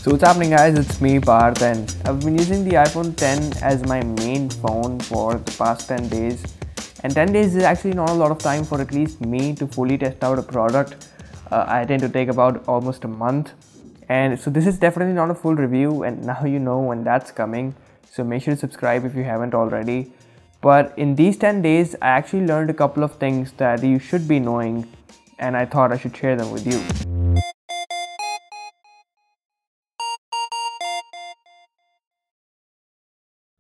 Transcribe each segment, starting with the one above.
So what's happening guys, it's me Parth and I've been using the iPhone 10 as my main phone for the past 10 days. And 10 days is actually not a lot of time for at least me to fully test out a product. I tend to take about almost a month. And so this is definitely not a full review, and now you know when that's coming. So make sure to subscribe if you haven't already. But in these 10 days, I actually learned a couple of things that you should be knowing, and I thought I should share them with you.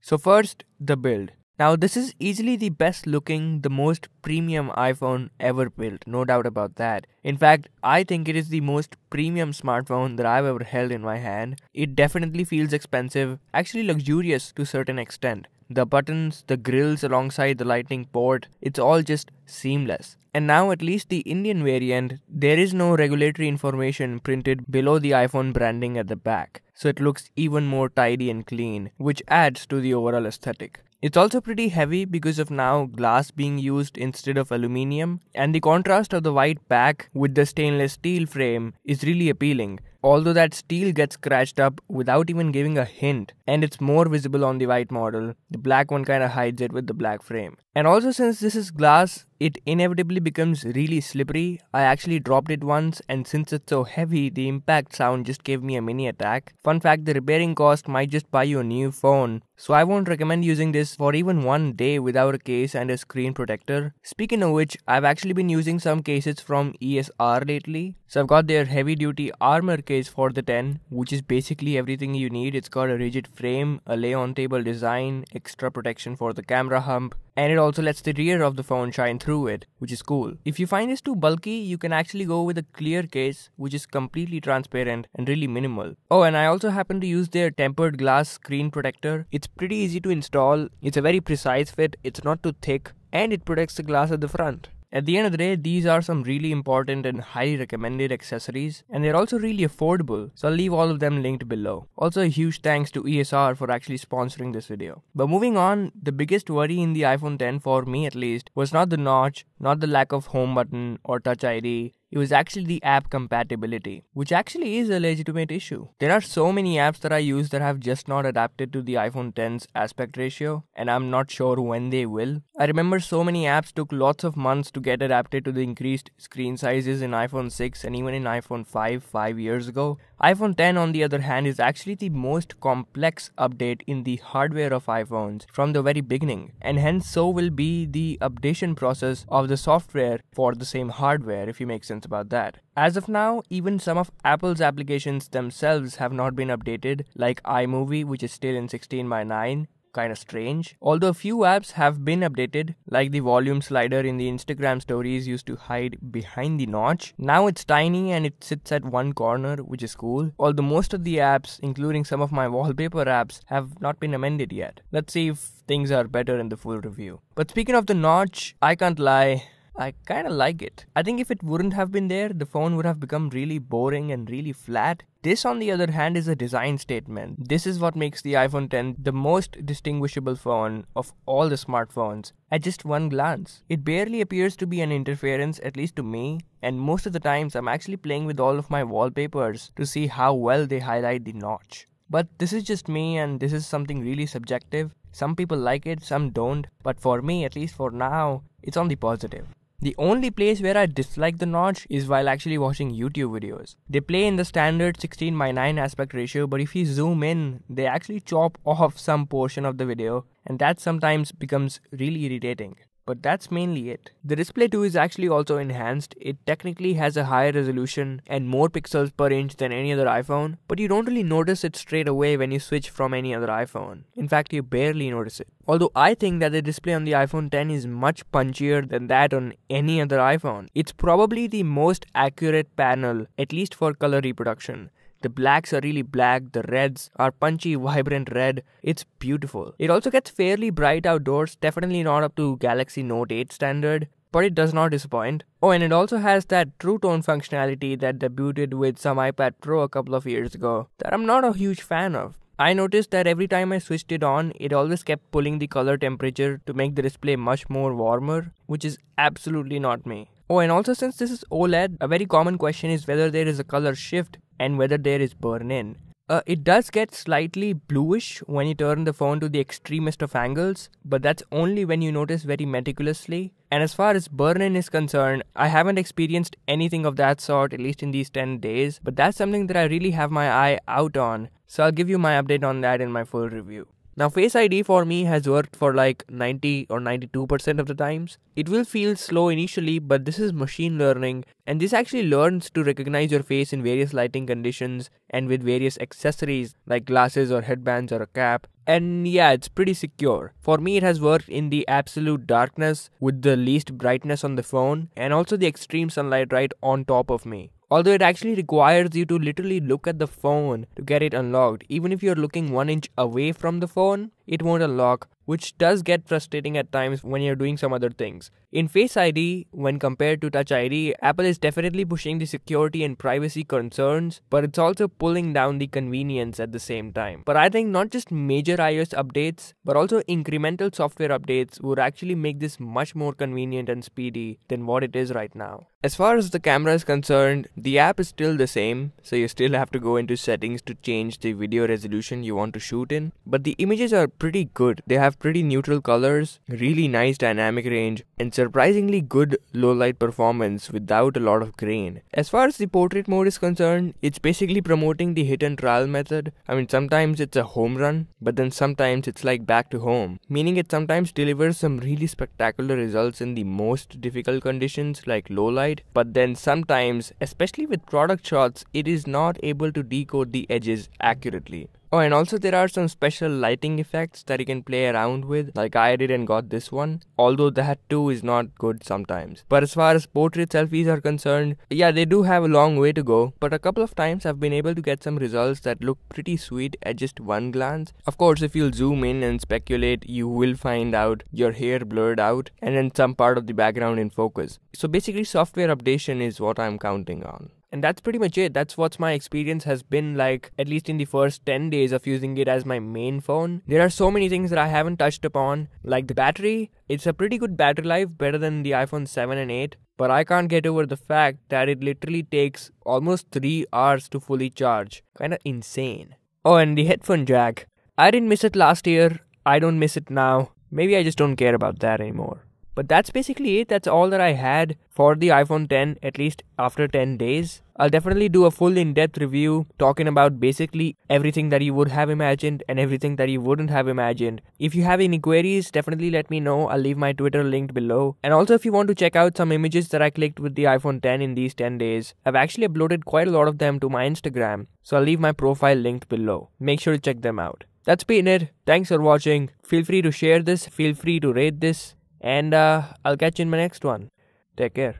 So first, the build. Now this is easily the best looking, the most premium iPhone ever built, no doubt about that. In fact, I think it is the most premium smartphone that I've ever held in my hand. It definitely feels expensive, actually luxurious to a certain extent. The buttons, the grills alongside the lightning port, it's all just seamless. And now at least the Indian variant, there is no regulatory information printed below the iPhone branding at the back. So it looks even more tidy and clean, which adds to the overall aesthetic. It's also pretty heavy because of now glass being used instead of aluminium, and the contrast of the white back with the stainless steel frame is really appealing. Although that steel gets scratched up without even giving a hint, and it's more visible on the white model, the black one kinda hides it with the black frame. And also, since this is glass, it inevitably becomes really slippery. I actually dropped it once, and since it's so heavy, the impact sound just gave me a mini attack. Fun fact, the repairing cost might just buy you a new phone, so I won't recommend using this for even one day without a case and a screen protector. Speaking of which, I've actually been using some cases from ESR lately. So I've got their heavy duty armor case for the 10, which is basically everything you need. It's got a rigid frame, a lay on table design, extra protection for the camera hump, and it also lets the rear of the phone shine through it, which is cool. If you find this too bulky, you can actually go with a clear case, which is completely transparent and really minimal. Oh, and I also happen to use their tempered glass screen protector. It's pretty easy to install, it's a very precise fit, it's not too thick, and it protects the glass at the front. At the end of the day, these are some really important and highly recommended accessories, and they're also really affordable, so I'll leave all of them linked below. Also a huge thanks to ESR for actually sponsoring this video. But moving on, the biggest worry in the iPhone 10, for me at least, was not the notch, not the lack of home button or touch ID. It was actually the app compatibility, which actually is a legitimate issue. There are so many apps that I use that have just not adapted to the iPhone 10's aspect ratio, and I'm not sure when they will. I remember so many apps took lots of months to get adapted to the increased screen sizes in iPhone 6 and even in iPhone 5 years ago. iPhone 10 on the other hand is actually the most complex update in the hardware of iPhones from the very beginning, and hence so will be the updation process of the software for the same hardware, if you make sense about that. As of now, even some of Apple's applications themselves have not been updated, like iMovie, which is still in 16:9. Kind of strange. Although a few apps have been updated, like the volume slider in the Instagram stories used to hide behind the notch. Now it's tiny and it sits at one corner, which is cool. Although most of the apps, including some of my wallpaper apps, have not been amended yet. Let's see if things are better in the full review. But speaking of the notch, I can't lie, I kinda like it. I think if it wouldn't have been there, the phone would have become really boring and really flat. This, on the other hand, is a design statement. This is what makes the iPhone 10 the most distinguishable phone of all the smartphones at just one glance. It barely appears to be an interference, at least to me, and most of the times I'm actually playing with all of my wallpapers to see how well they highlight the notch. But this is just me, and this is something really subjective. Some people like it, some don't, but for me, at least for now, it's on the positive. The only place where I dislike the notch is while actually watching YouTube videos. They play in the standard 16:9 aspect ratio, but if you zoom in, they actually chop off some portion of the video, and that sometimes becomes really irritating. But that's mainly it. The display too is actually also enhanced. It technically has a higher resolution and more pixels per inch than any other iPhone, but you don't really notice it straight away when you switch from any other iPhone. In fact, you barely notice it. Although I think that the display on the iPhone 10 is much punchier than that on any other iPhone. It's probably the most accurate panel, at least for color reproduction. The blacks are really black, the reds are punchy, vibrant red. It's beautiful. It also gets fairly bright outdoors, definitely not up to Galaxy Note 8 standard, but it does not disappoint. Oh, and it also has that True Tone functionality that debuted with some iPad Pro a couple of years ago that I'm not a huge fan of. I noticed that every time I switched it on, it always kept pulling the color temperature to make the display much more warmer, which is absolutely not me. Oh, and also since this is OLED, a very common question is whether there is a color shift and whether there is burn-in. It does get slightly bluish when you turn the phone to the extremest of angles, but that's only when you notice very meticulously. And as far as burn-in is concerned, I haven't experienced anything of that sort, at least in these 10 days, but that's something that I really have my eye out on, so I'll give you my update on that in my full review. Now, Face ID for me has worked for like 90 or 92% of the times. It will feel slow initially, but this is machine learning, and this actually learns to recognize your face in various lighting conditions and with various accessories like glasses or headbands or a cap. And yeah, it's pretty secure. For me, it has worked in the absolute darkness with the least brightness on the phone, and also the extreme sunlight right on top of me. Although it actually requires you to literally look at the phone to get it unlocked. Even if you're looking 1 inch away from the phone, it won't unlock, which does get frustrating at times when you're doing some other things. In Face ID, when compared to Touch ID, Apple is definitely pushing the security and privacy concerns, but it's also pulling down the convenience at the same time. But I think not just major iOS updates, but also incremental software updates would actually make this much more convenient and speedy than what it is right now. As far as the camera is concerned, the app is still the same, so you still have to go into settings to change the video resolution you want to shoot in, but the images are pretty good. They have pretty neutral colors, really nice dynamic range, and surprisingly good low light performance without a lot of grain. As far as the portrait mode is concerned, it's basically promoting the hit and trial method. I mean, sometimes it's a home run, but then sometimes it's like back to home, meaning it sometimes delivers some really spectacular results in the most difficult conditions like low light, but then sometimes, especially with product shots, it is not able to decode the edges accurately. Oh, and also there are some special lighting effects that you can play around with, like I did and got this one, although that too is not good sometimes. But as far as portrait selfies are concerned, yeah, they do have a long way to go, but a couple of times I've been able to get some results that look pretty sweet at just one glance. Of course, if you'll zoom in and speculate, you will find out your hair blurred out and then some part of the background in focus. So basically, software updation is what I'm counting on. And that's pretty much it. That's what my experience has been like, at least in the first 10 days of using it as my main phone. There are so many things that I haven't touched upon, like the battery. It's a pretty good battery life, better than the iPhone 7 and 8. But I can't get over the fact that it literally takes almost 3 hours to fully charge. Kinda insane. Oh, and the headphone jack. I didn't miss it last year. I don't miss it now. Maybe I just don't care about that anymore. But that's basically it. That's all that I had for the iPhone 10, at least after 10 days. I'll definitely do a full in-depth review talking about basically everything that you would have imagined and everything that you wouldn't have imagined. If you have any queries, definitely let me know. I'll leave my Twitter linked below. And also, if you want to check out some images that I clicked with the iPhone 10 in these 10 days, I've actually uploaded quite a lot of them to my Instagram. So I'll leave my profile linked below. Make sure to check them out. That's been it. Thanks for watching. Feel free to share this. Feel free to rate this. And I'll catch you in my next one. Take care.